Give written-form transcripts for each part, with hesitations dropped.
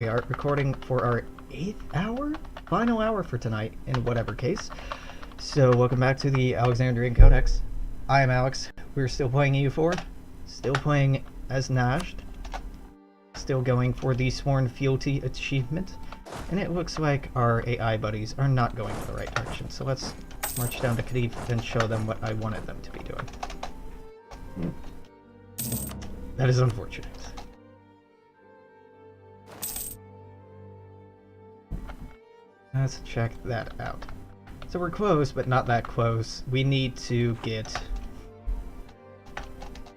We are recording for our 8th hour? Final hour for tonight, in whatever case. So, welcome back to the Alexandrian Codex. I am Alex. We're still playing EU4. Still playing as Najd. Still going for the Sworn Fealty achievement. And it looks like our AI buddies are not going in the right direction. So let's march down to Khadif and show them what I wanted them to be doing. That is unfortunate. Let's check that out. So we're close, but not that close. We need to get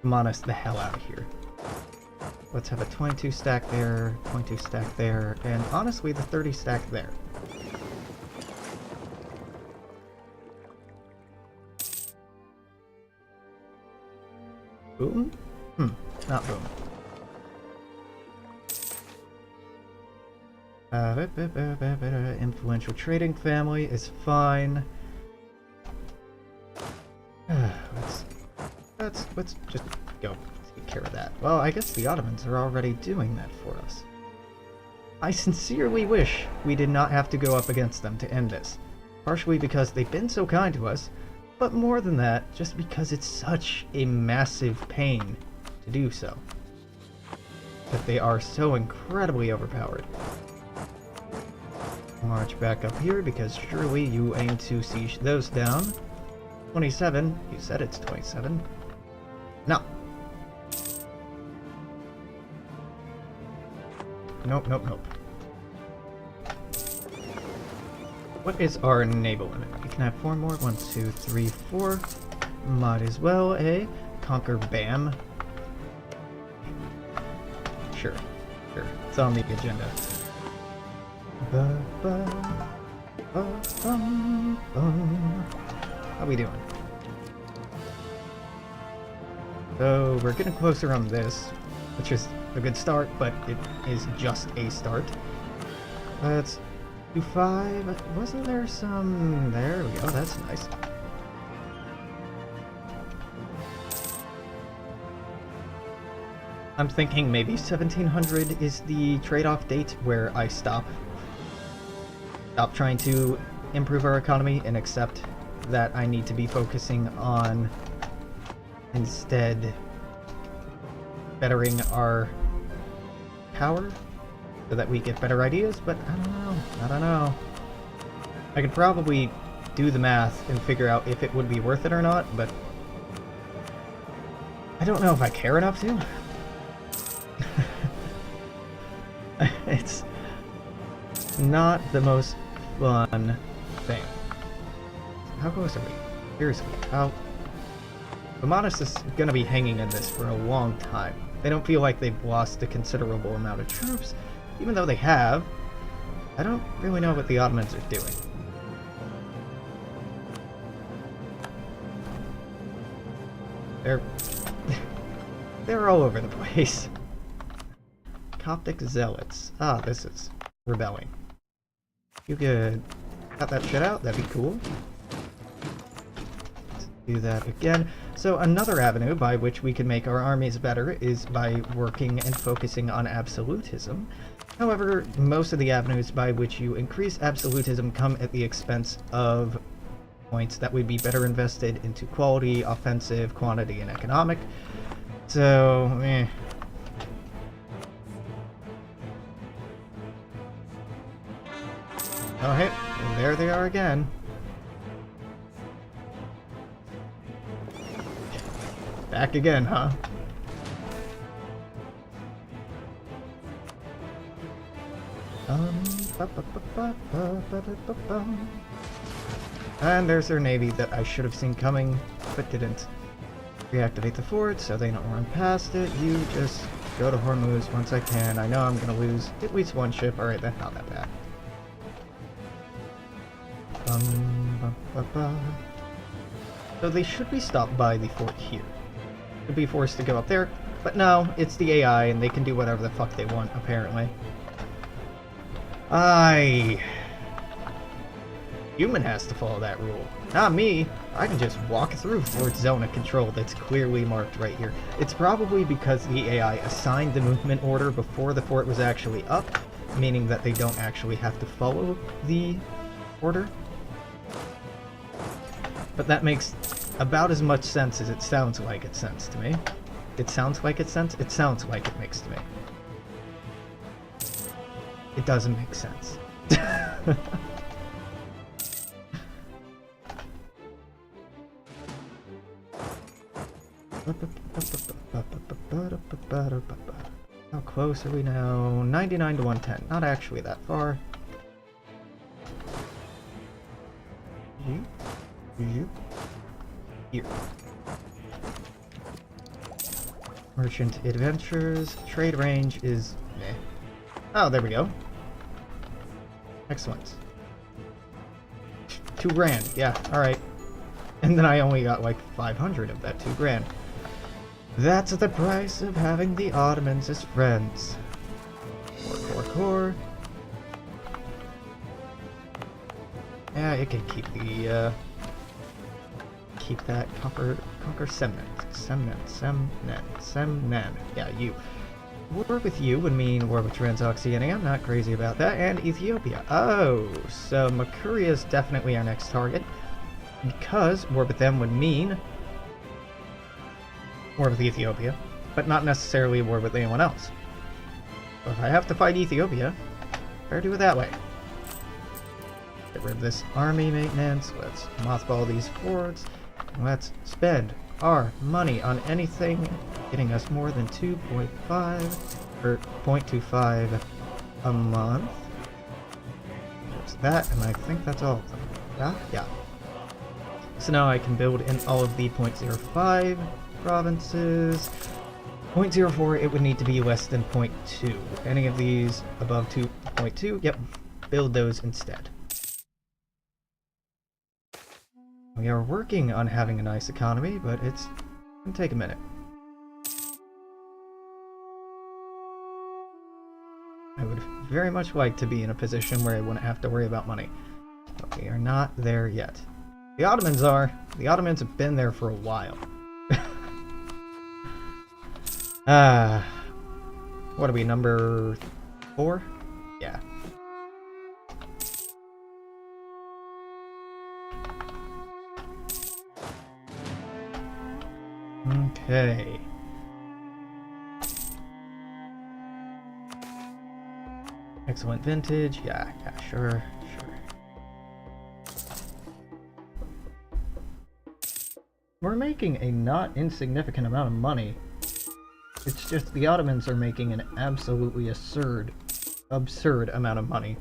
Manas the hell out of here. Let's have a 22 stack there, 22 stack there, and honestly the 30 stack there. Boom? Not boom. Influential trading family is fine. Let's just go take care of that. Well, I guess the Ottomans are already doing that for us. I sincerely wish we did not have to go up against them to end this. Partially because they've been so kind to us, but more than that, just because it's such a massive pain to do so. That they are so incredibly overpowered. March back up here because surely you aim to siege those down. 27. You said it's 27. No. Nope, nope, nope. What is our naval limit? We can have 4 more. 1, 2, 3, 4. Might as well, eh? Conquer Bam. Sure. Sure. It's on the agenda. How we doing? So we're getting closer on this, which is a good start, but it is just a start. Let's do 5. Wasn't there some... There we go, that's nice. I'm thinking maybe 1700 is the trade-off date where I stop trying to improve our economy and accept that I need to be focusing on instead bettering our power so that we get better ideas, but I don't know. I could probably do the math and figure out if it would be worth it or not, but I don't know if I care enough to. It's not the most fun thing. How close are we? Seriously, how... Manas is gonna be hanging in this for a long time. They don't feel like they've lost a considerable amount of troops, even though they have. I don't really know what the Ottomans are doing. They're all over the place. Coptic Zealots. Ah, this is rebelling. You could cut that shit out, that'd be cool. Let's do that again. So another avenue by which we can make our armies better is by working and focusing on absolutism. However, most of the avenues by which you increase absolutism come at the expense of points that would be better invested into quality, offensive, quantity, and economic. So, eh. Oh hey, and there they are again. Back again, huh? And there's their navy that I should have seen coming, but didn't. Reactivate the fort so they don't run past it. You just go to Hormuz once I can. I know I'm gonna lose at least one ship. Alright, that's not that bad. So they should be stopped by the fort here. Could be forced to go up there, but no, it's the AI and they can do whatever the fuck they want, apparently. Human has to follow that rule. Not me. I can just walk through Fort Zone of Control that's clearly marked right here. It's probably because the AI assigned the movement order before the fort was actually up, meaning that they don't actually have to follow the order. But that makes about as much sense as it sounds like it sense to me. It sounds like it sense? It sounds like it makes to me. It doesn't make sense. How close are we now? 99 to 110. Not actually that far. Here. Merchant Adventures. Trade range is... meh. Oh, there we go. Excellent. 2 grand. Yeah, alright. And then I only got like 500 of that 2 grand. That's the price of having the Ottomans as friends. Core. Yeah, it can keep the, keep that conquer Semnan. Yeah, you. War with you would mean war with Transoxiana. I'm not crazy about that. And Ethiopia. Oh, so Makuria is definitely our next target. Because war with them would mean war with Ethiopia, but not necessarily war with anyone else. So if I have to fight Ethiopia, better do it that way. Get rid of this army maintenance. Let's mothball these forts. Let's spend our money on anything getting us more than 2.5 or 0.25 a month. There's that, and I think that's all of them. Yeah. So now I can build in all of the 0.05 provinces. 0.04, it would need to be less than 0.2. Any of these above 2.2, yep, build those instead. We are working on having a nice economy, but it's gonna take a minute. I would very much like to be in a position where I wouldn't have to worry about money. But we are not there yet. The Ottomans are. The Ottomans have been there for a while. What are we, number 4? Yeah. Okay. Excellent vintage. Yeah, sure. We're making a not insignificant amount of money. It's just the Ottomans are making an absolutely absurd amount of money.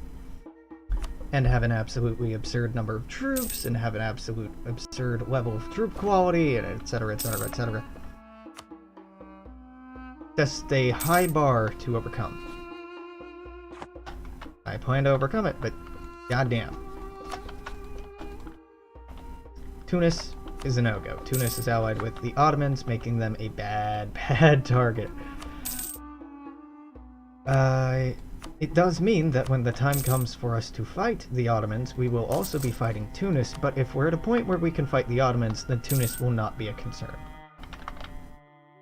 And have an absolutely absurd number of troops, and have an absolute absurd level of troop quality, and etc. Just a high bar to overcome. I plan to overcome it, but goddamn. Tunis is a no-go. Tunis is allied with the Ottomans, making them a bad target. It does mean that when the time comes for us to fight the Ottomans, we will also be fighting Tunis, but if we're at a point where we can fight the Ottomans, then Tunis will not be a concern.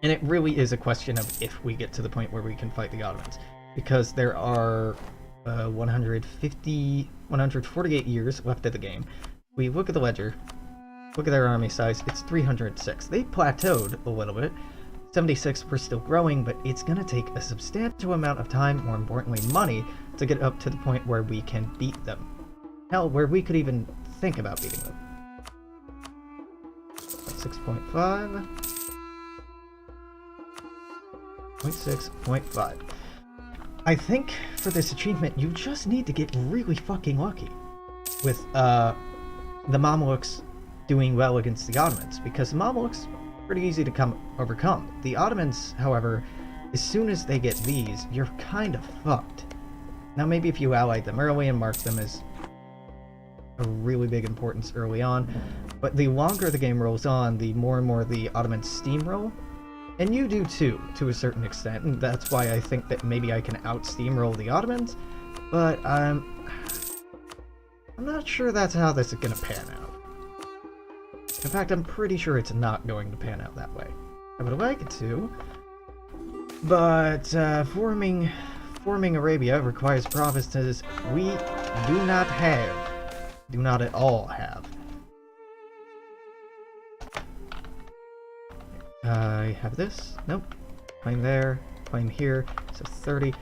And it really is a question of if we get to the point where we can fight the Ottomans, because there are 148 years left of the game. We look at the ledger, look at their army size, it's 306. They plateaued a little bit. 76, we're still growing, but it's going to take a substantial amount of time, more importantly money, to get up to the point where we can beat them. Hell, where we could even think about beating them. 6.5. 0.6.5. I think for this achievement, you just need to get really fucking lucky with the Mamluks doing well against the Ottomans, because the Mamluks pretty easy to overcome. The Ottomans, however, as soon as they get these, you're kind of fucked. Now maybe if you allied them early and marked them as a really big importance early on, but the longer the game rolls on, the more and more the Ottomans steamroll. And you do too, to a certain extent, and that's why I think that maybe I can out-steamroll the Ottomans, but I'm not sure that's how this is going to pan out. In fact, I'm pretty sure it's not going to pan out that way. I would like it to, but forming Forming Arabia requires provinces we do not have. Do not at all have. I have this. Nope. Claim there. Claim here. So 30.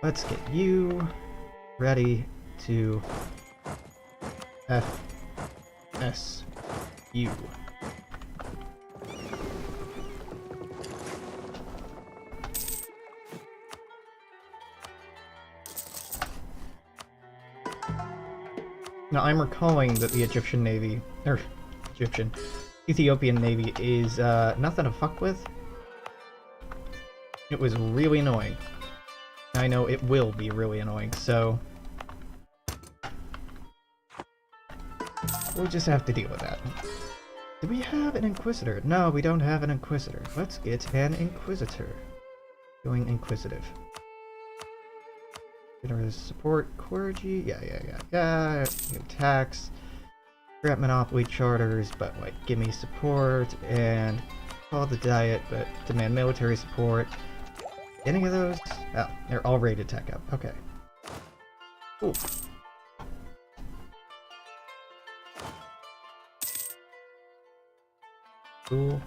Let's get you ready to FSU. Now, I'm recalling that the Egyptian Navy, or Ethiopian Navy is nothing to fuck with. It was really annoying. I know it will be really annoying, so we'll just have to deal with that. Do we have an Inquisitor? No, we don't have an Inquisitor. Let's get an Inquisitor. Going Inquisitive. Support clergy, yeah. New tax, grant monopoly charters, but like give me support and call the diet, but demand military support. Any of those? Oh, they're all rated tech up. Okay. Cool. Cool.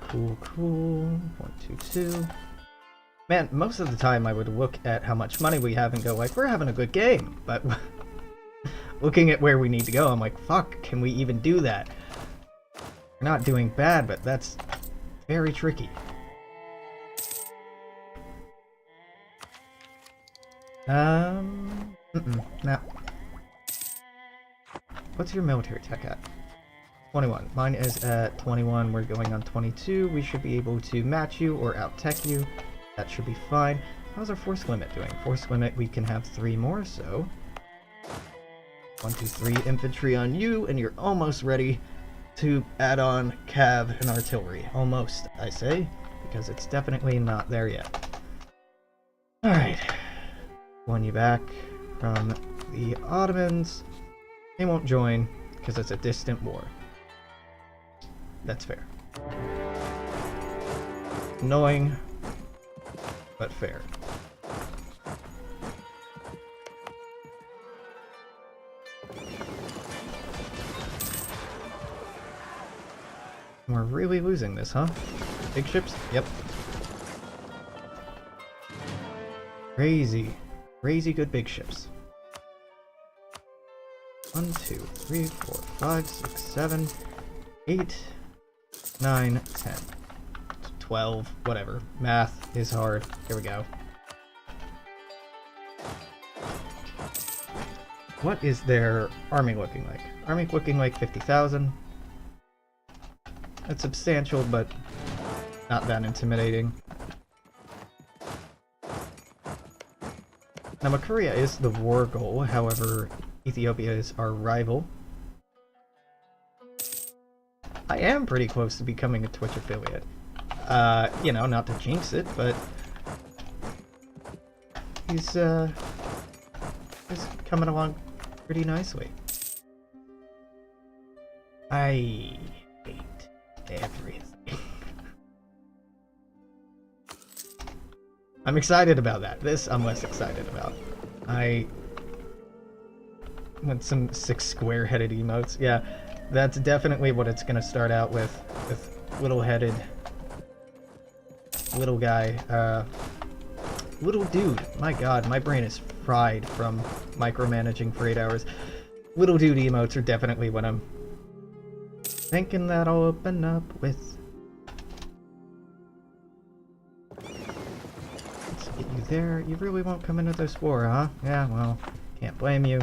122. Man, most of the time I would look at how much money we have and go like, we're having a good game, but looking at where we need to go, I'm like, fuck, can we even do that? We're not doing bad, but that's very tricky. No. What's your military tech at? 21. Mine is at 21, we're going on 22. We should be able to match you or out-tech you. That should be fine. How's our force limit doing? Force limit, we can have 3 more, so 1, 2, 3 infantry on you, and you're almost ready to add on cav and artillery. Almost, I say, because it's definitely not there yet. Alright. Won you back from the Ottomans. They won't join, because it's a distant war. That's fair. Annoying, but fair. We're really losing this, huh? Big ships? Yep. Crazy good big ships. 1, 2, 3, 4, 5, 6, 7, 8, 9, 10. 12, whatever. Math is hard. Here we go. What is their army looking like? Army looking like 50,000. That's substantial, but not that intimidating. Now, Makuria is the war goal, however, Ethiopia is our rival. I am pretty close to becoming a Twitch affiliate. You know, not to jinx it, but he's coming along pretty nicely. I hate everything. I'm excited about that. This I'm less excited about. I want some 6 square-headed emotes. Yeah, that's definitely what it's gonna start out with little-headed little guy, little dude. My god, my brain is fried from micromanaging for 8 hours. Little dude emotes are definitely what I'm thinking that I'll open up with. Let's get you there. You really won't come into this war, huh? Yeah, well, can't blame you.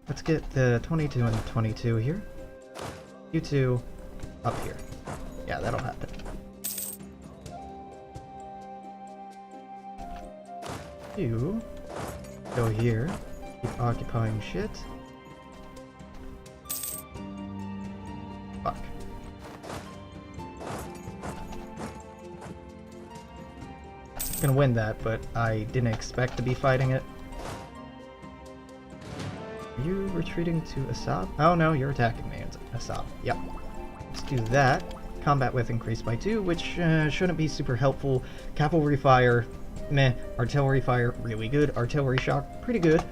Let's get the 22 and 22 here. You two up here. Yeah, that'll happen. You go here, keep occupying shit. Fuck. I'm gonna win that, but I didn't expect to be fighting it. Are you retreating to Assad? Oh no, you're attacking me, Assad. Yep. Let's do that. Combat width increased by 2, which shouldn't be super helpful. Cavalry fire meh. Artillery fire, really good. Artillery shock, pretty good.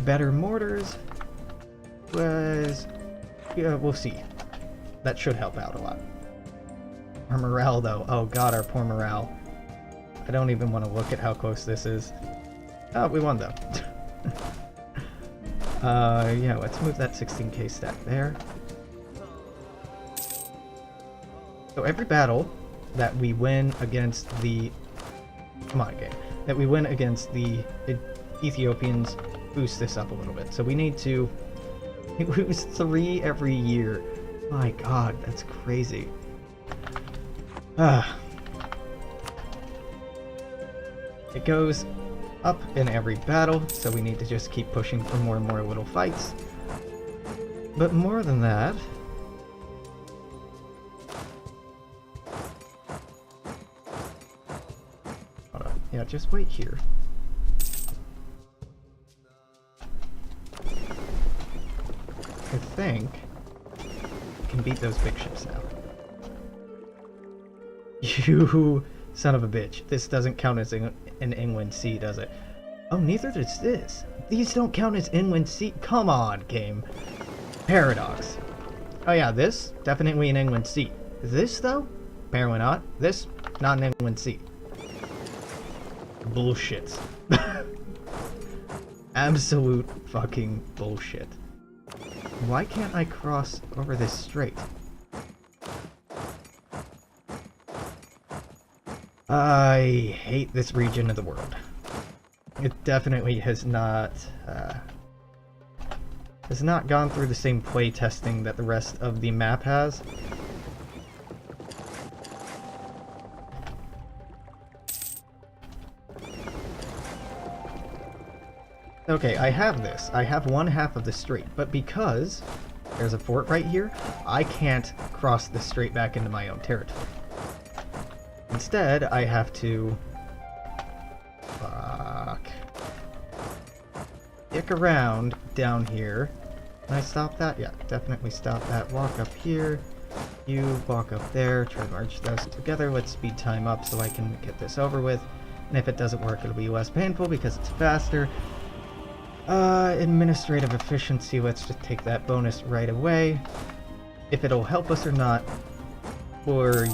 Better mortars was... yeah, we'll see. That should help out a lot. Our morale, though. Oh god, our poor morale. I don't even want to look at how close this is. Oh, we won, though. Yeah, let's move that 16k stack there. So every battle that we win against the... come on, game. That we win against the Ethiopians boost this up a little bit. So we need to... we lose 3 every year. My god, that's crazy. It goes up in every battle, so we need to just keep pushing for more and more little fights. But more than that... hold on. Yeah, just wait here. I think I can beat those big ships now. You son of a bitch. This doesn't count as an inland sea, does it? Oh, neither does this. These don't count as inland sea. Come on, game. Paradox. Oh yeah, this, definitely an inland sea. This, though? Apparently not. This, not an inland sea. Bullshit. Absolute fucking bullshit. Why can't I cross over this strait? I hate this region of the world. It definitely has not gone through the same play testing that the rest of the map has. Okay, I have this. I have one half of the strait, but because there's a fort right here, I can't cross the strait back into my own territory. Instead, I have to... fuck. Dick around down here. Can I stop that? Yeah, definitely stop that. Walk up here. You walk up there. Try to merge those together. Let's speed time up so I can get this over with. And if it doesn't work, it'll be less painful because it's faster. Administrative efficiency. Let's just take that bonus right away. If it'll help us or not, we're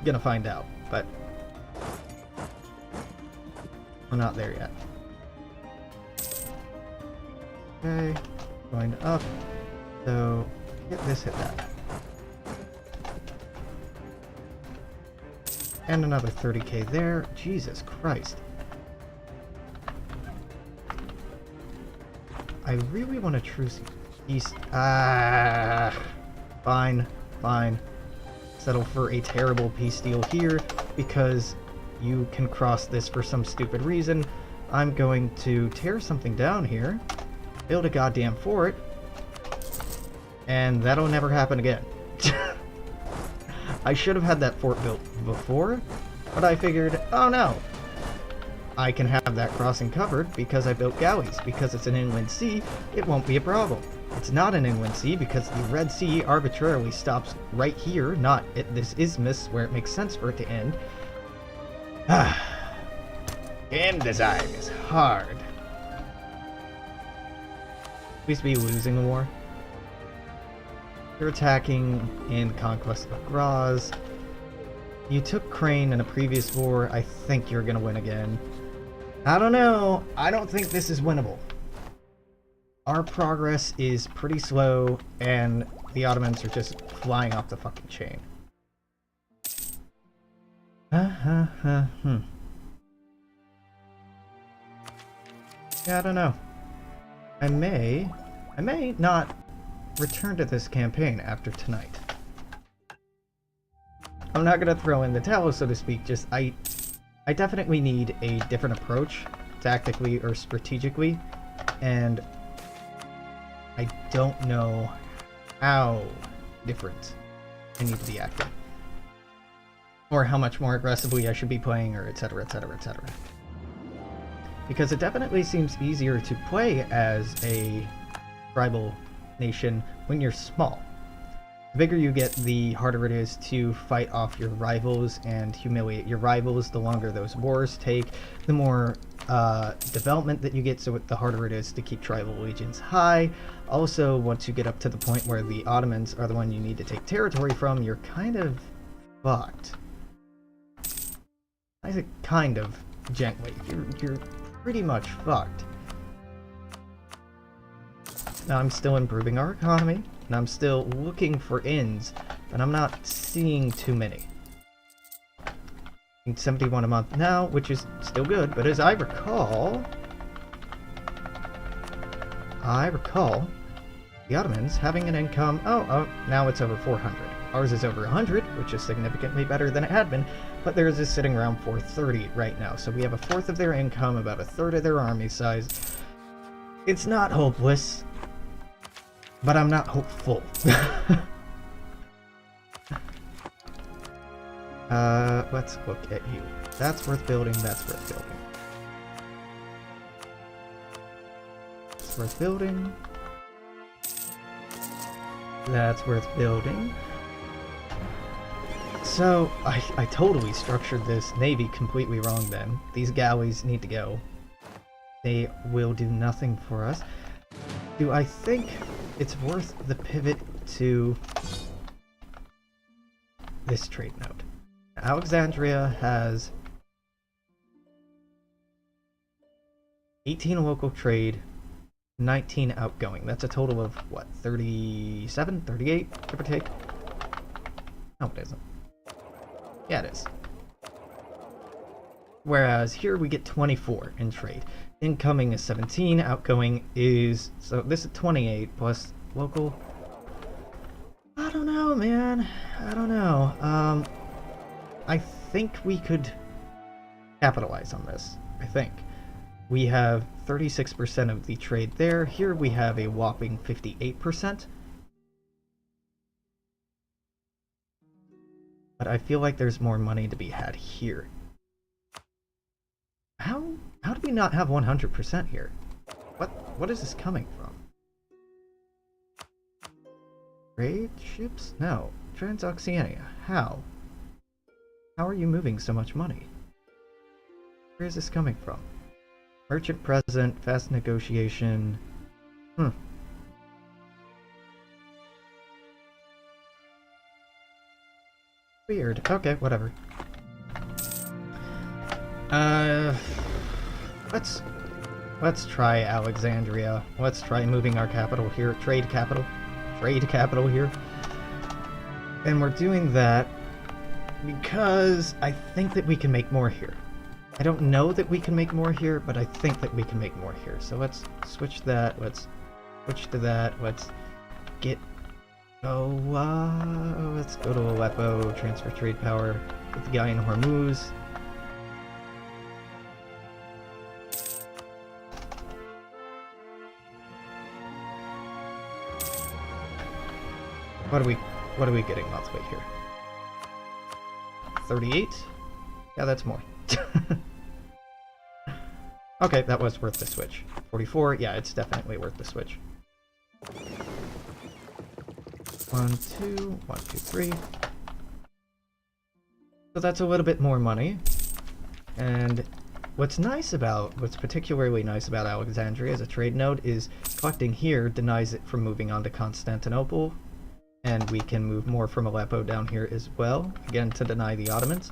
gonna find out, but we're not there yet. Okay, going up, so hit this, hit that. And another 30k there. Jesus Christ. I really want to truce east. Fine, fine. Settle for a terrible peace deal here because you can cross this for some stupid reason. I'm going to tear something down here, build a goddamn fort, and that'll never happen again. I should have had that fort built before, but I figured, oh no, I can have that crossing covered because I built galleys. Because it's an inland sea, it won't be a problem. It's not an inland sea because the Red Sea arbitrarily stops right here, not at this isthmus where it makes sense for it to end. Game design is hard. Please be losing the war. You're attacking in Conquest of Graz. You took Crane in a previous war. I think you're gonna win again. I don't know. I don't think this is winnable. Our progress is pretty slow, and the Ottomans are just flying off the fucking chain. Yeah, I don't know. I may not return to this campaign after tonight. I'm not gonna throw in the towel, so to speak, just I definitely need a different approach, tactically or strategically, and I don't know how different I need to be acting. Or how much more aggressively I should be playing, or etc, etc, etc. Because it definitely seems easier to play as a tribal nation when you're small. The bigger you get, the harder it is to fight off your rivals and humiliate your rivals. The longer those wars take, the more development that you get, so the harder it is to keep tribal legions high. Also, once you get up to the point where the Ottomans are the one you need to take territory from, you're kind of fucked. I say kind of gently. You're pretty much fucked. Now I'm still improving our economy, and I'm still looking for inns, but I'm not seeing too many. 71 a month now, which is still good, but as I recall, the Ottomans having an income, now it's over 400. Ours is over 100, which is significantly better than it had been, but theirs is sitting around 430 right now, so we have a fourth of their income, about a third of their army size. It's not hopeless, but I'm not hopeful. Let's look at you. That's worth building, that's worth building. That's worth building. That's worth building. So, I totally structured this navy completely wrong then. These galleys need to go. They will do nothing for us. Do I think it's worth the pivot to this trade node? Alexandria has 18 local trade, 19 outgoing. That's a total of, what, 37, 38, give or take? No, it isn't. Yeah, it is. Whereas here we get 24 in trade. Incoming is 17, outgoing is... So this is 28 plus local... I don't know, man. I don't know. I think we could capitalize on this. I think. We have 36% of the trade there. Here we have a whopping 58%. But I feel like there's more money to be had here. How do we not have 100% here? What is this coming from? Trade ships? No. Transoxiania. How? How are you moving so much money? Where is this coming from? Merchant present, fast negotiation. Weird. Okay, whatever. Let's try Alexandria. Let's try moving our capital here. Trade capital here. And we're doing that because I think that we can make more here. I don't know that we can make more here, but I think that we can make more here. So let's switch that. Let's switch to that. Let's get... let's go to Aleppo, transfer trade power, get the guy in Hormuz. What are we getting monthly here? 38? Yeah, that's more. Okay, that was worth the switch. 44, yeah, it's definitely worth the switch. 1, 2, 1, 2, 3. So that's a little bit more money. And what's particularly nice about Alexandria as a trade node is collecting here denies it from moving on to Constantinople. And we can move more from Aleppo down here as well, again to deny the Ottomans.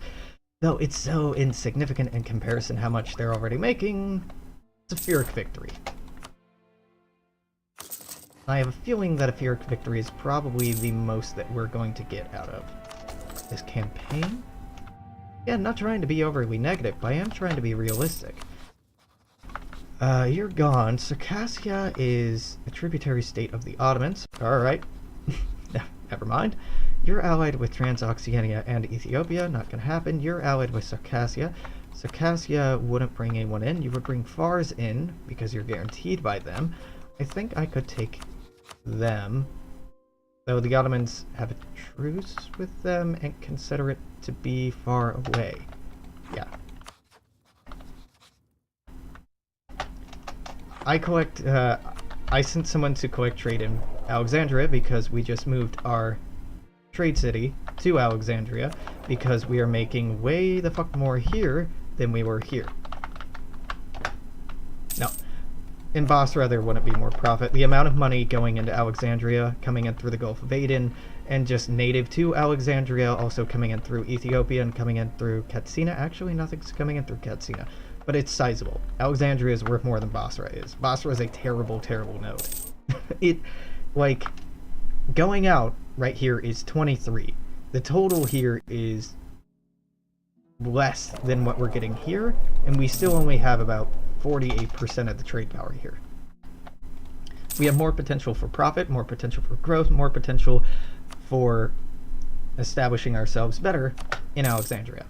Though it's so insignificant in comparison how much they're already making, it's a Pyrrhic victory. I have a feeling that a Pyrrhic victory is probably the most that we're going to get out of this campaign. Yeah, I'm not trying to be overly negative, but I am trying to be realistic. You're gone. Circassia is a tributary state of the Ottomans. Alright. Never mind. You're allied with Transoxiania and Ethiopia. Not gonna happen. You're allied with Circassia. Circassia wouldn't bring anyone in. You would bring Fars in, because you're guaranteed by them. I think I could take them. Though the Ottomans have a truce with them and consider it to be far away. Yeah. I sent someone to collect trade in Alexandria because we just moved our trade city to Alexandria because we are making way the fuck more here than we were here. No. In Basra, there wouldn't be more profit. The amount of money going into Alexandria, coming in through the Gulf of Aden, and just native to Alexandria, also coming in through Ethiopia and coming in through Katsina. Actually, nothing's coming in through Katsina, but it's sizable. Alexandria is worth more than Basra is. Basra is a terrible, terrible node. It, like, going out right here is 23. The total here is less than what we're getting here, and we still only have about 48% of the trade power here. We have more potential for profit, more potential for growth, more potential for establishing ourselves better in Alexandria.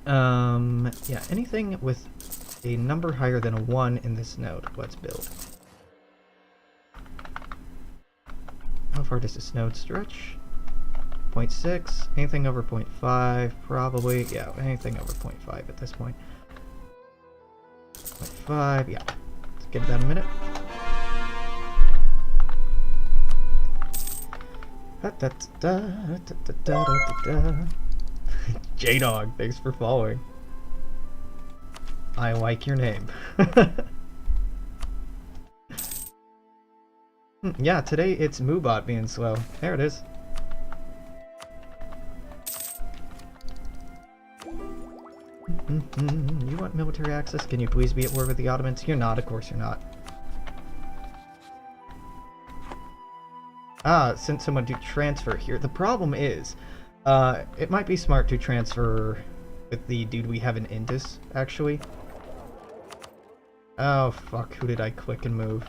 Yeah, anything with a number higher than a 1 in this node, let's build. How far does this node stretch? 0.6, anything over 0.5, probably. Yeah, anything over 0.5 at this point. 0.5, yeah. Let's give that a minute. J-Dog, thanks for following. I like your name. Yeah, today it's Moobot being slow. There it is. You want military access? Can you please be at war with the Ottomans? You're not, of course you're not. Ah, sent someone to transfer here. The problem is, it might be smart to transfer with the dude we have in Indus, actually. Oh fuck, who did I click and move?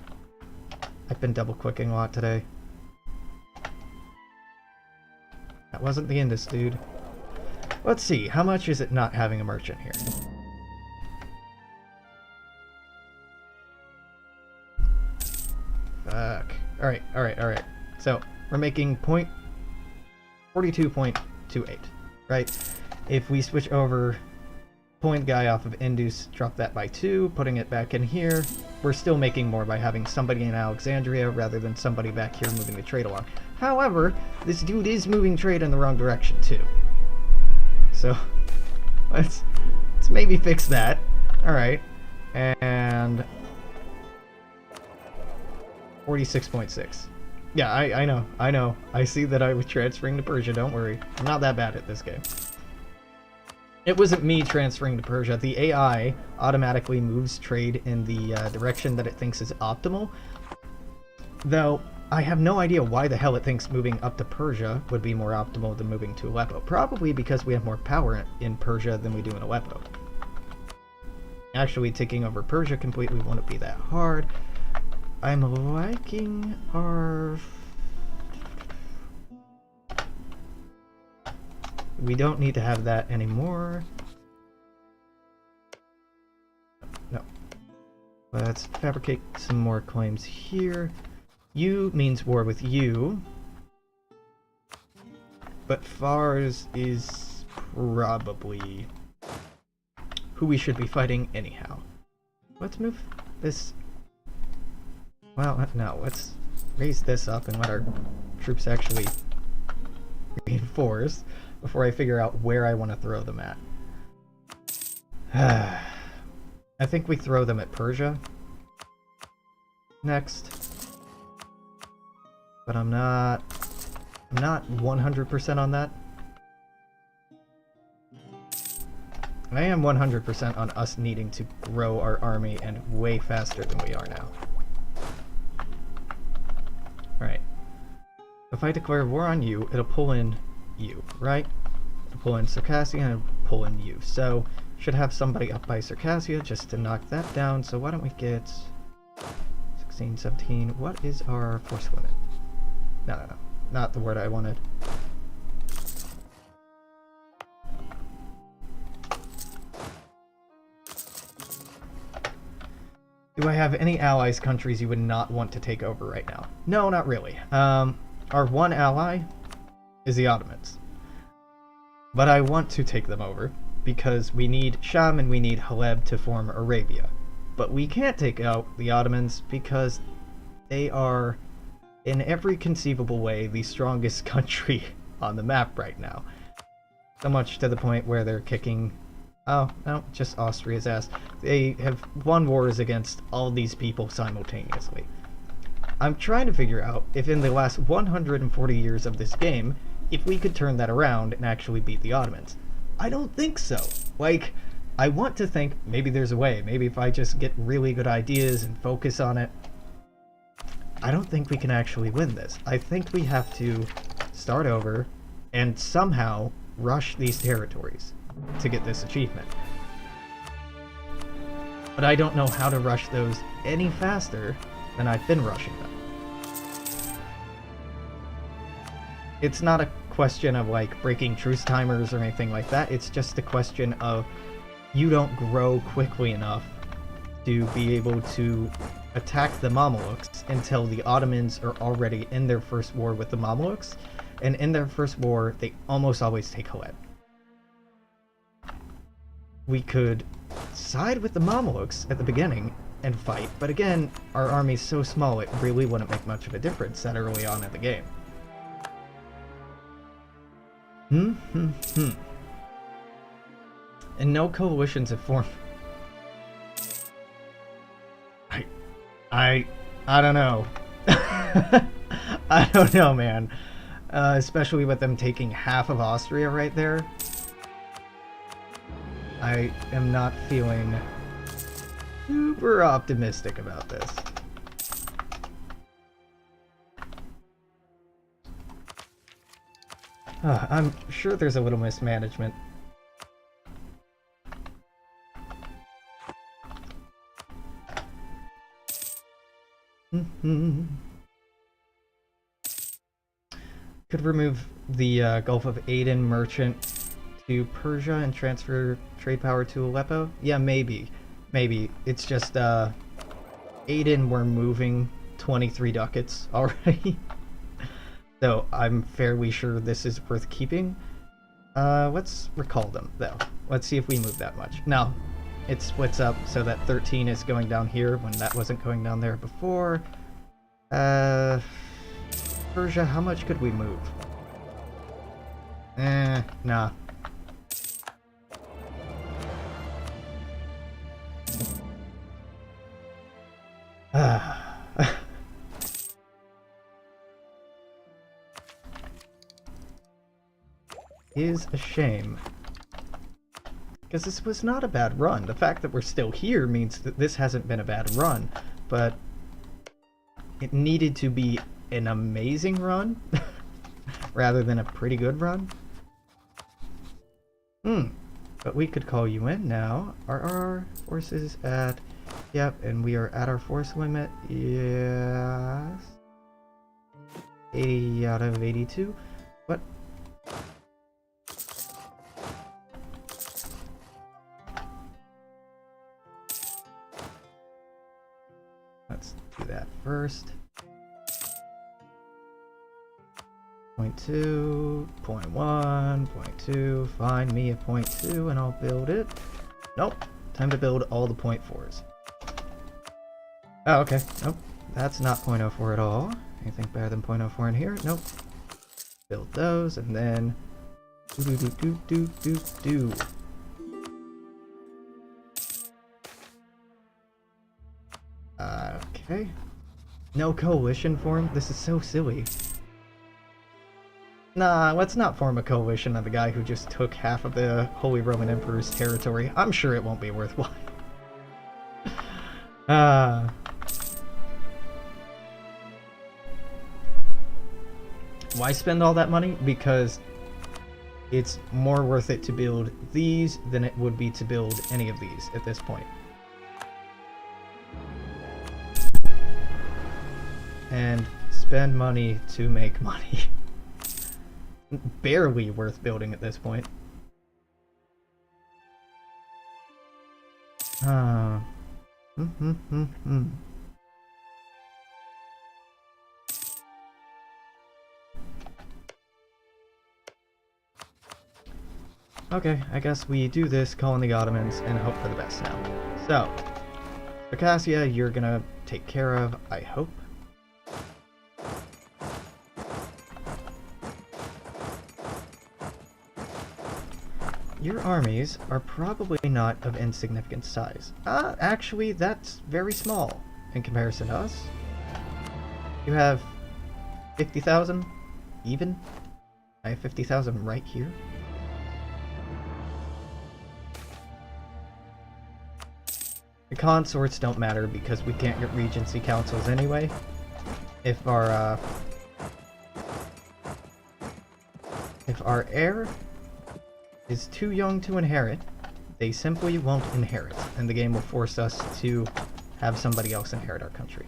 I've been double clicking a lot today. That wasn't the Indus dude. Let's see, how much is it not having a merchant here? Fuck. Alright. So, we're making 42.28, right? If we switch over, pulling the guy off of Indus, drop that by 2, putting it back in here, we're still making more by having somebody in Alexandria rather than somebody back here moving the trade along. However, this dude is moving trade in the wrong direction too. So, let's maybe fix that. Alright. And 46.6. Yeah, I know. I see that I was transferring to Persia, don't worry. I'm not that bad at this game. It wasn't me transferring to Persia. The AI automatically moves trade in the direction that it thinks is optimal. Though, I have no idea why the hell it thinks moving up to Persia would be more optimal than moving to Aleppo. Probably because we have more power in Persia than we do in Aleppo. Actually, taking over Persia completely won't be that hard. I'm liking our... We don't need to have that anymore. No. Let's fabricate some more claims here. You means war with you. But Fars is probably who we should be fighting anyhow. Let's move this... Well, no, let's raise this up and let our troops actually reinforce before I figure out where I want to throw them at. I think we throw them at Persia next. But I'm not 100% on that. I am 100% on us needing to grow our army and way faster than we are now. Alright. If I declare war on you, it'll pull in you, right? It'll pull in Circassia and it'll pull in you. So, should have somebody up by Circassia just to knock that down. So why don't we get 16, 17. What is our force limit? No. Not the word I wanted. Do I have any allies countries you would not want to take over right now? No, not really. Our one ally is the Ottomans. But I want to take them over because we need Sham and we need Haleb to form Arabia. But we can't take out the Ottomans because they are in every conceivable way the strongest country on the map right now. So much to the point where they're kicking... Oh, no, just Austria's ass. They have won wars against all these people simultaneously. I'm trying to figure out if in the last 140 years of this game, if we could turn that around and actually beat the Ottomans. I don't think so. Like, I want to think maybe there's a way. Maybe if I just get really good ideas and focus on it. I don't think we can actually win this. I think we have to start over and somehow rush these territories to get this achievement. But I don't know how to rush those any faster than I've been rushing them. It's not a question of like breaking truce timers or anything like that. It's just a question of you don't grow quickly enough to be able to attack the Mamelukes until the Ottomans are already in their first war with the Mamelukes, and in their first war they almost always take Haleb. We could side with the Mamelukes at the beginning and fight, but again, our army's so small it really wouldn't make much of a difference that early on in the game. And no coalitions have formed. I don't know. I don't know, man. Especially with them taking half of Austria right there. I am not feeling super optimistic about this. I'm sure there's a little mismanagement. Could remove the Gulf of Aden merchant to Persia and transfer trade power to Aleppo? Yeah, maybe. Maybe. It's just, Aden we're moving 23 ducats already. So I'm fairly sure this is worth keeping. Let's recall them, though. Let's see if we move that much. No, it splits up so that 13 is going down here when that wasn't going down there before. Persia, how much could we move? Nah. Is a shame. Because this was not a bad run. The fact that we're still here means that this hasn't been a bad run, but it needed to be an amazing run rather than a pretty good run. But we could call you in now. Are our forces at... Yep, and we are at our force limit. Yes. 80 out of 82. What? Let's do that first. 0.2, 0.1, 0.2, find me a 0.2 and I'll build it. Nope, time to build all the 0.4s. Oh, okay, nope, that's not 0.04 at all. Anything better than 0.04 in here? Nope. Build those and then... do. Okay. No coalition form? This is so silly. Nah, let's not form a coalition of the guy who just took half of the Holy Roman Emperor's territory. I'm sure it won't be worthwhile. Why spend all that money? Because it's more worth it to build these than it would be to build any of these at this point. And spend money to make money. Barely worth building at this point. Okay, I guess we do this, call in the Ottomans, and hope for the best now. So, Circassia, you're gonna take care of, I hope. your armies are probably not of insignificant size. Actually, that's very small in comparison to us. You have 50,000, even? I have 50,000 right here. The consorts don't matter because we can't get regency councils anyway. If our heir is too young to inherit, they simply won't inherit, and the game will force us to have somebody else inherit our country.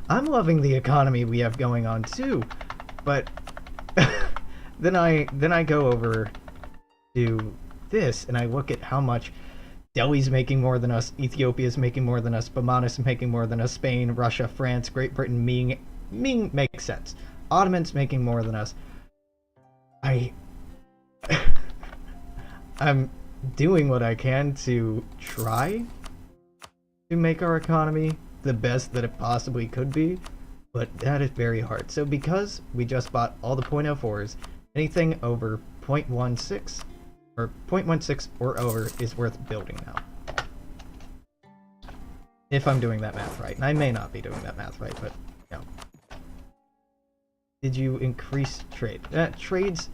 I'm loving the economy we have going on too, but then I go over to this and I look at how much Delhi's making more than us, Ethiopia's making more than us, Bamanis making more than us, Spain, Russia, France, Great Britain, Ming makes sense. Ottomans making more than us. I'm doing what I can to try to make our economy the best that it possibly could be, but that is very hard. So because we just bought all the .04s, anything over 0.16 or 0.16 or over is worth building now. If I'm doing that math right, and I may not be doing that math right, but no. Did you increase trade? Trades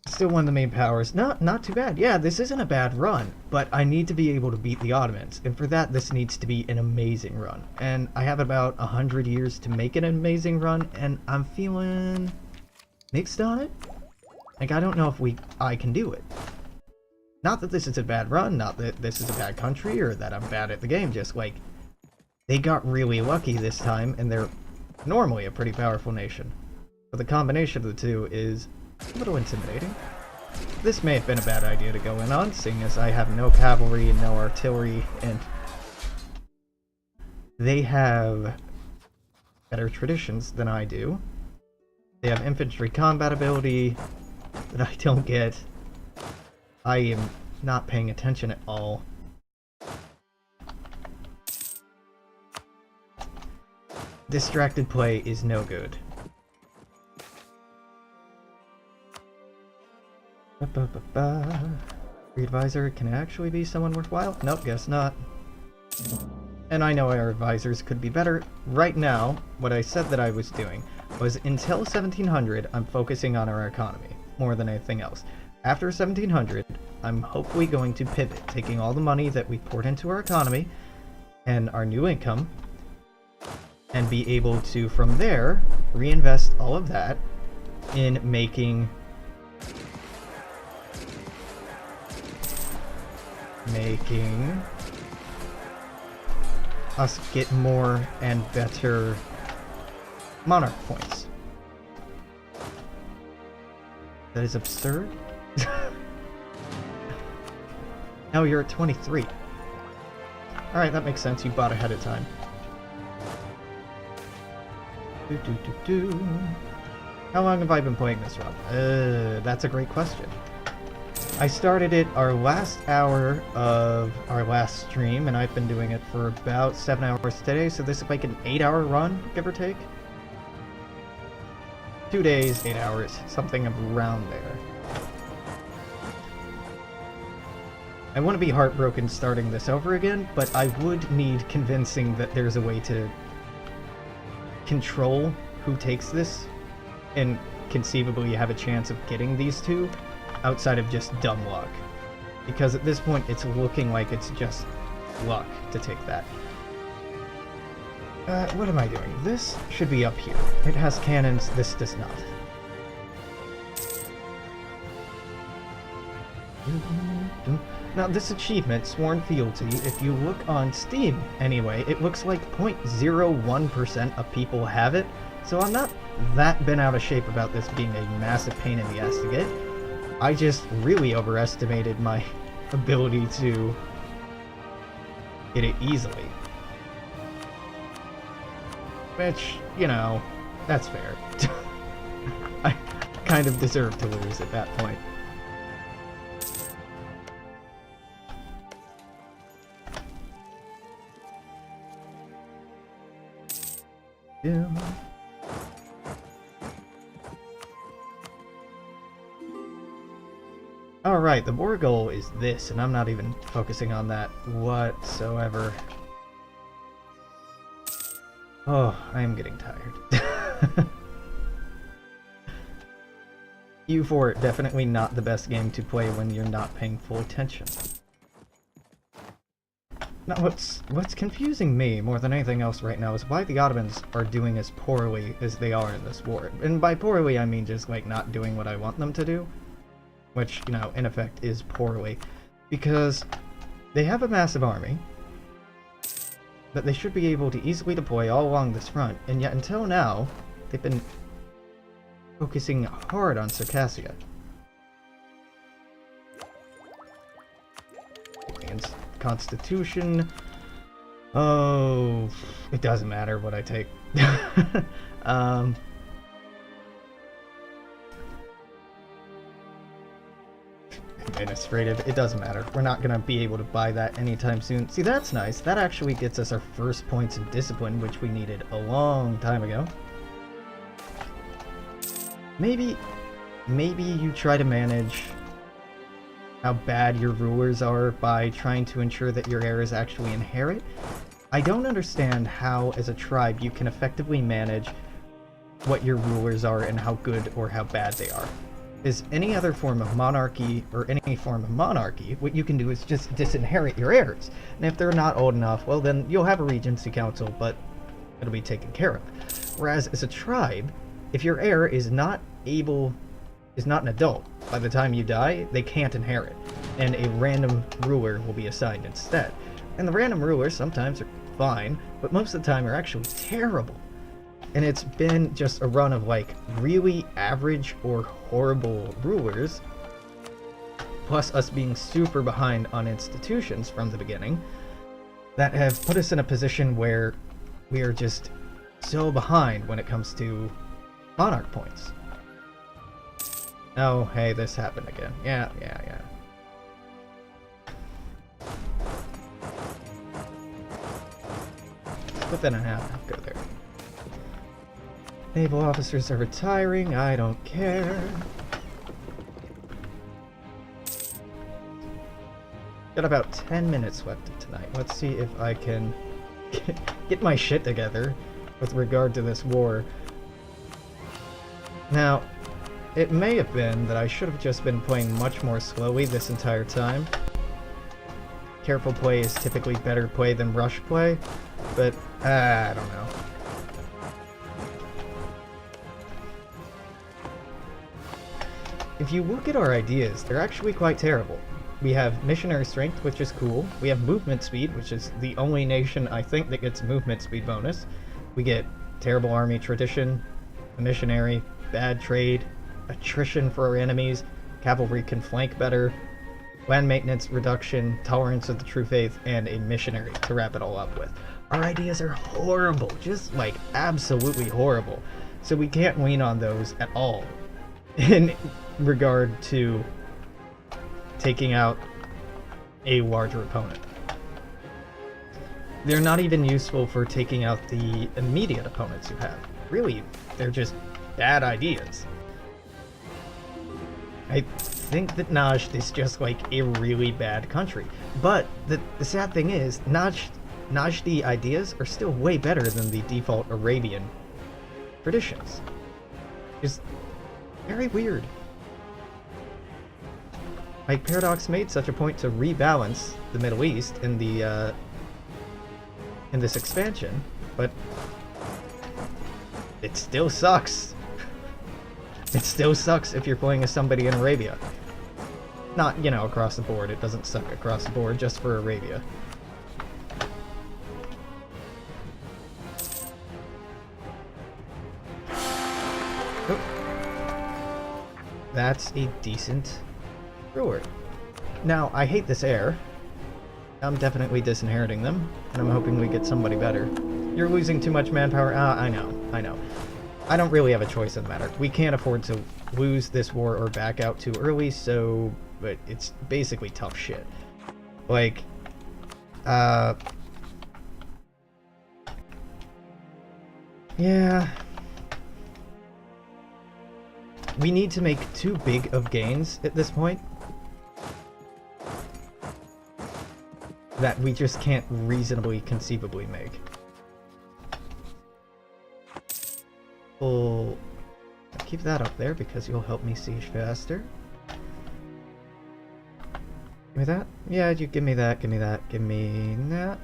still one of the main powers. Not too bad. Yeah, this isn't a bad run, but I need to be able to beat the Ottomans, and for that this needs to be an amazing run. And I have about 100 years to make it an amazing run, and I'm feeling mixed on it. Like, I don't know if I can do it. Not that this is a bad run, not that this is a bad country, or that I'm bad at the game, just like, they got really lucky this time, and they're normally a pretty powerful nation. But the combination of the two is a little intimidating. This may have been a bad idea to go in on, seeing as I have no cavalry and no artillery, and they have better traditions than I do. They have infantry combat ability that I don't get. I am not paying attention at all. Distracted play is no good. Free advisor can actually be someone worthwhile? Nope, guess not. And I know our advisors could be better. Right now, what I said that I was doing was until 1700, I'm focusing on our economy more than anything else. After 1700, I'm hopefully going to pivot, taking all the money that we poured into our economy and our new income, and be able to, from there, reinvest all of that in making us get more and better monarch points. That is absurd. Now you're at 23. Alright, that makes sense. You bought ahead of time. How long have I been playing this run? That's a great question. I started it our last hour of our last stream, and I've been doing it for about 7 hours today, so this is like an 8-hour run, give or take. 2 days, 8 hours, something around there. I want to be heartbroken starting this over again, but I would need convincing that there's a way to control who takes this, and conceivably have a chance of getting these two, outside of just dumb luck. Because at this point, it's looking like it's just luck to take that. What am I doing? This should be up here. It has cannons, this does not. Now this achievement, Sworn Fealty, if you look on Steam anyway, it looks like 0.01% of people have it, so I'm not that bent out of shape about this being a massive pain in the ass to get. I just really overestimated my ability to get it easily. Which, you know, that's fair. I kind of deserve to lose at that point. do. Alright, the war goal is this, and I'm not even focusing on that whatsoever. Oh, I am getting tired. U4, definitely not the best game to play when you're not paying full attention. Now, what's confusing me more than anything else right now is why the Ottomans are doing as poorly as they are in this war. And by poorly, I mean just, like, not doing what I want them to do. Which, you know, in effect is poorly. Because they have a massive army that they should be able to easily deploy all along this front, and yet until now, they've been focusing hard on Circassia. And Constitution... Oh... It doesn't matter what I take. Administrative, it doesn't matter. We're not going to be able to buy that anytime soon. See, that's nice. That actually gets us our first points in discipline, which we needed a long time ago. Maybe you try to manage how bad your rulers are by trying to ensure that your heirs actually inherit. I don't understand how, as a tribe, you can effectively manage what your rulers are and how good or how bad they are. Is any other form of monarchy, or any form of monarchy, what you can do is just disinherit your heirs. And if they're not old enough, well then you'll have a regency council, but it'll be taken care of. Whereas as a tribe, if your heir is not an adult, by the time you die, they can't inherit. And a random ruler will be assigned instead. And the random rulers sometimes are fine, but most of the time are actually terrible. And it's been just a run of, like, really average or horrible rulers, plus us being super behind on institutions from the beginning, that have put us in a position where we are just so behind when it comes to monarch points. Oh, hey, this happened again. Yeah. Split that in half, go there. Naval officers are retiring, I don't care. Got about 10 minutes left tonight. Let's see if I can get my shit together with regard to this war. Now, it may have been that I should have just been playing much more slowly this entire time. Careful play is typically better play than rush play, but I don't know. If you look at our ideas, they're actually quite terrible. We have missionary strength, which is cool. We have movement speed, which is the only nation, I think, that gets movement speed bonus. We get terrible army tradition, a missionary, bad trade, attrition for our enemies, cavalry can flank better, land maintenance reduction, tolerance of the true faith, and a missionary to wrap it all up with. Our ideas are horrible, just like absolutely horrible. So we can't lean on those at all in regard to taking out a larger opponent. They're not even useful for taking out the immediate opponents you have. Really, they're just bad ideas. I think that Najd is just like a really bad country. But the sad thing is, Najdi ideas are still way better than the default Arabian traditions. Just very weird. Like, Paradox made such a point to rebalance the Middle East in the in this expansion, but it still sucks. It still sucks if you're playing as somebody in Arabia. Not, you know, across the board. It doesn't suck across the board, just for Arabia. Oh. That's a decent ruler. Now, I hate this heir. I'm definitely disinheriting them, and I'm hoping we get somebody better. You're losing too much manpower? I know. I don't really have a choice in the matter. We can't afford to lose this war or back out too early, so... but it's basically tough shit. Like, Yeah. We need to make too big of gains at this point that we just can't reasonably conceivably make. We'll keep that up there because you'll help me siege faster. Give me that? Yeah, you give me that, give me that, give me that.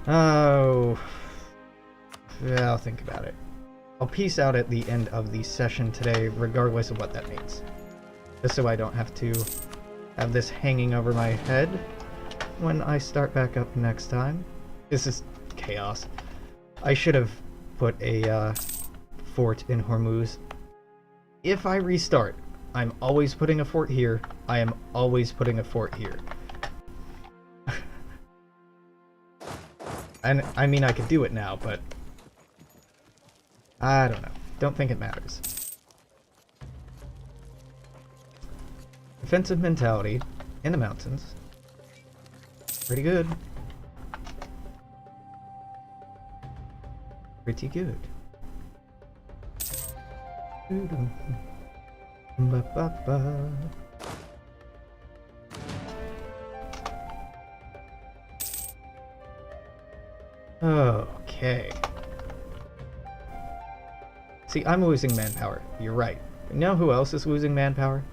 Oh, yeah, I'll think about it. I'll peace out at the end of the session today, regardless of what that means. Just so I don't have to have this hanging over my head when I start back up next time. This is chaos. I should have put a fort in Hormuz. If I restart, I'm always putting a fort here. I am always putting a fort here. And I mean, I could do it now, but I don't know. Don't think it matters. Defensive mentality in the mountains. Pretty good. Pretty good. Okay. See, I'm losing manpower. You're right. But you know who else is losing manpower?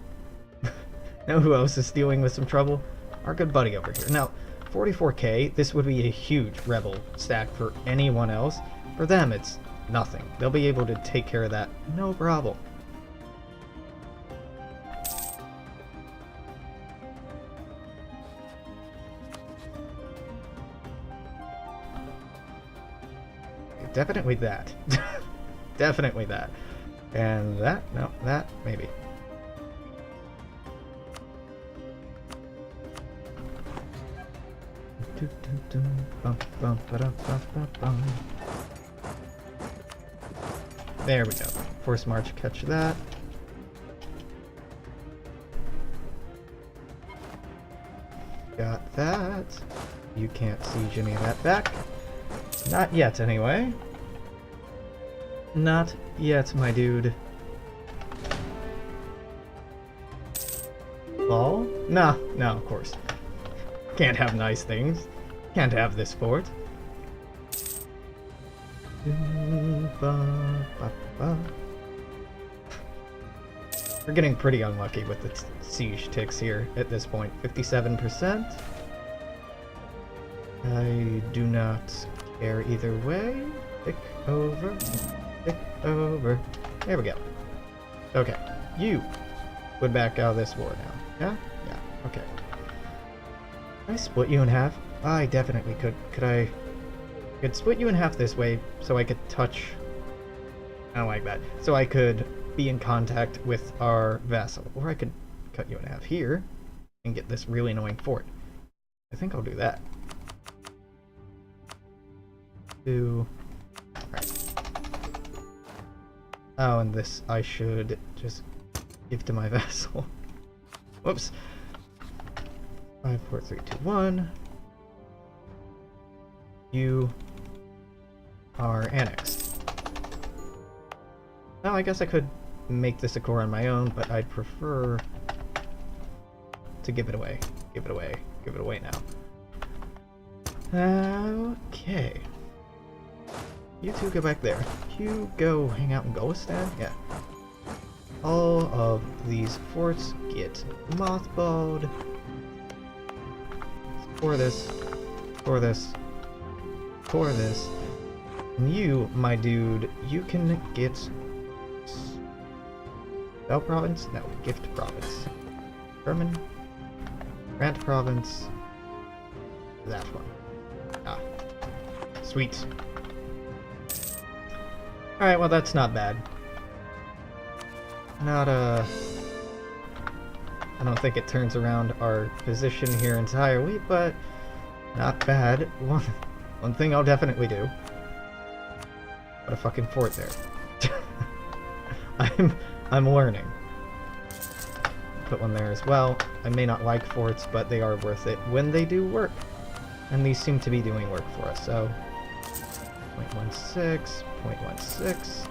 Know who else is dealing with some trouble? Our good buddy over here. Now, 44k, this would be a huge rebel stack for anyone else. For them, it's nothing. They'll be able to take care of that, no problem. Definitely that. Definitely that. And that? No, that? Maybe. There we go. Force march, catch that. Got that. You can't siege any of that back. Not yet, anyway. Not yet, my dude. Ball? Nah, no, of course. Can't have nice things. Can't have this fort. We're getting pretty unlucky with the siege ticks here at this point. 57%. I do not care either way. Tick over. Tick over. There we go. Okay. You would back out of this war now. Yeah? Yeah. Okay. Can I split you in half? I definitely could. I could split you in half this way so I could touch... I don't like that. So I could be in contact with our vassal. Or I could cut you in half here and get this really annoying fort. I think I'll do that. Alright. Oh, and this I should just give to my vassal. Whoops. 5, 4, 3, 2, 1. You are annexed. Well, I guess I could make this a core on my own, but I'd prefer to give it away. Give it away. Give it away now. Okay. You two go back there. You go hang out in Golistan? Yeah. All of these forts get mothballed. For this. For this. For this. And you, my dude, you can get... Bell Province? No, Gift Province. German? Grant Province. That one. Ah. Sweet. Alright, well that's not bad. Not, I don't think it turns around our position here entirely, but not bad. One thing I'll definitely do. Put a fucking fort there. I'm learning. Put one there as well. I may not like forts, but they are worth it when they do work. And these seem to be doing work for us, so 0.16, 0.16.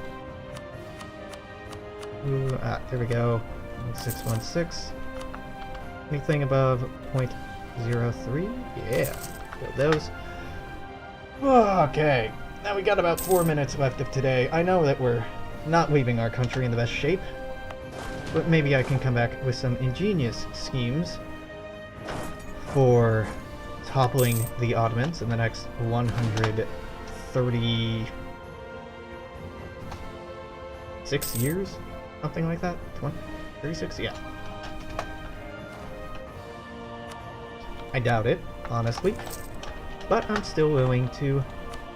Ooh, there we go. 1616. Anything above 0.03? Yeah, build those. Okay, now we got about 4 minutes left of today. I know that we're not leaving our country in the best shape, but maybe I can come back with some ingenious schemes for toppling the Ottomans in the next 136 years? Something like that? 36? Yeah. I doubt it, honestly, but I'm still willing to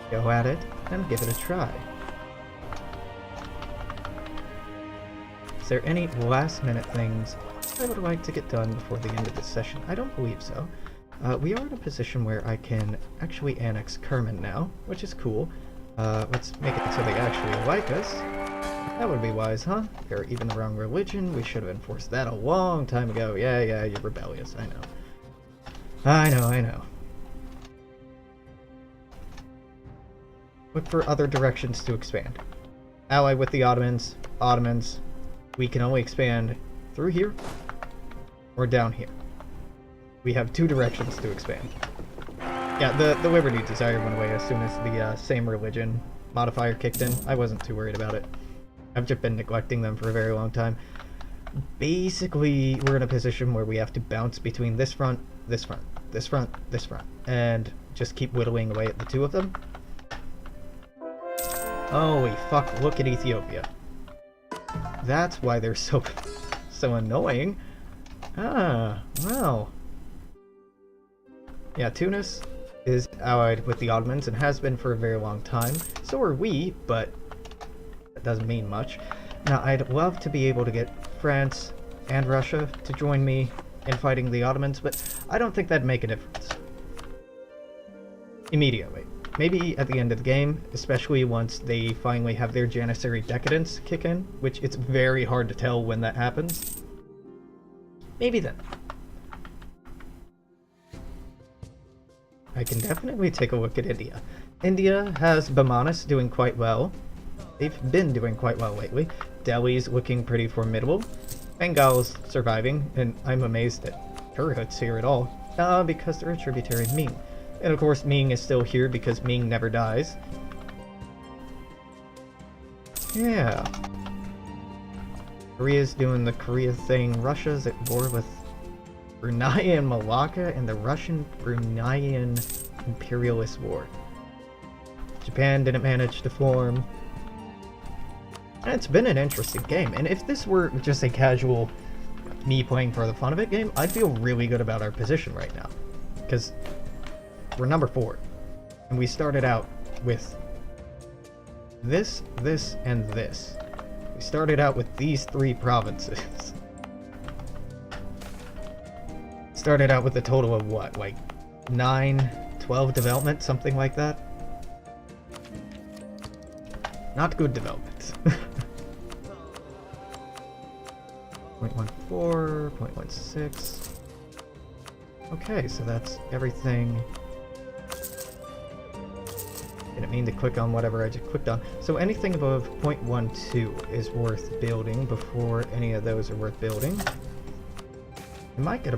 go at it and give it a try. Is there any last minute things I would like to get done before the end of this session? I don't believe so. We are in a position where I can actually annex Kerman now, which is cool. Let's make it so they actually like us. That would be wise, huh? They're even the wrong religion. We should have enforced that a long time ago. Yeah, you're rebellious. I know. I know. Look for other directions to expand. Ally with the Ottomans. Ottomans. We can only expand through here or down here. We have 2 directions to expand. Yeah, the Liberty Desire went away as soon as the same religion modifier kicked in. I wasn't too worried about it. I've just been neglecting them for a very long time. Basically, we're in a position where we have to bounce between this front, this front, this front, this front, and just keep whittling away at the 2 of them. Holy fuck, look at Ethiopia. That's why they're so annoying. Ah, well. Yeah, Tunis is allied with the Ottomans and has been for a very long time. So are we, but that doesn't mean much. Now, I'd love to be able to get France and Russia to join me in fighting the Ottomans, but I don't think that'd make a difference immediately. Maybe at the end of the game, especially once they finally have their Janissary decadence kick in, which it's very hard to tell when that happens. Maybe then. I can definitely take a look at India. India has Bamanas doing quite well. They've been doing quite well lately. Delhi's looking pretty formidable. Bengal's surviving, and I'm amazed that Turhut's here at all. Because they're a tributary of Ming. And of course Ming is still here because Ming never dies. Yeah. Korea's doing the Korea thing. Russia's at war with Brunei and Malacca in the Russian-Bruneian imperialist war. Japan didn't manage to form. And it's been an interesting game, and if this were just a casual me playing for the fun of it game, I'd feel really good about our position right now. Because we're number 4, and we started out with this, this, and this. We started out with these 3 provinces. Started out with a total of what, like 9, 12 development, something like that? Not good development. 0.14, 0.16. Okay, so that's everything. Didn't mean to click on whatever I just clicked on. So anything above 0.12 is worth building before any of those are worth building. We might get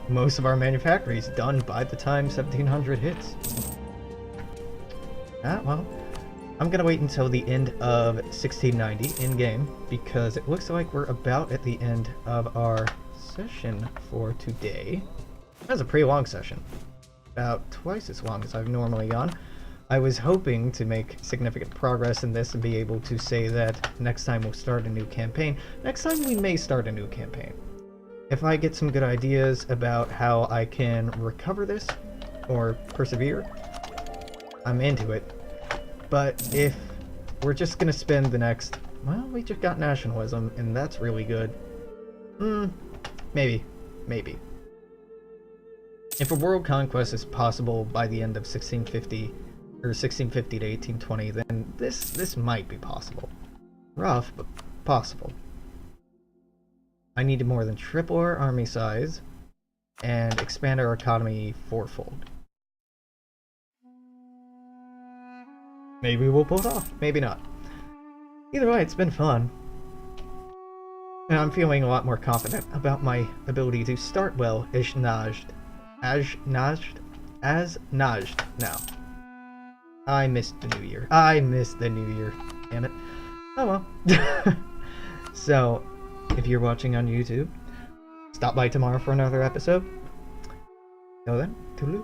most of our manufactories done by the time 1700 hits. Well, I'm gonna wait until the end of 1690 in-game, because it looks like we're about at the end of our session for today. That was a pretty long session. About twice as long as I've normally gone. I was hoping to make significant progress in this and be able to say that next time we'll start a new campaign. Next time we may start a new campaign. If I get some good ideas about how I can recover this, or persevere, I'm into it. But if we're just gonna spend the next... Well, we just got nationalism, and that's really good. Maybe. If a world conquest is possible by the end of 1650, or 1650 to 1820, then this might be possible. Rough, but possible. I need to more than triple our army size, and expand our economy 4-fold. maybe we'll pull it off, maybe not. Either way, it's been fun. And I'm feeling a lot more confident about my ability to start well as Najd now. I missed the new year. Damn it. Oh well. So, if you're watching on YouTube, stop by tomorrow for another episode. Till then, toodaloo.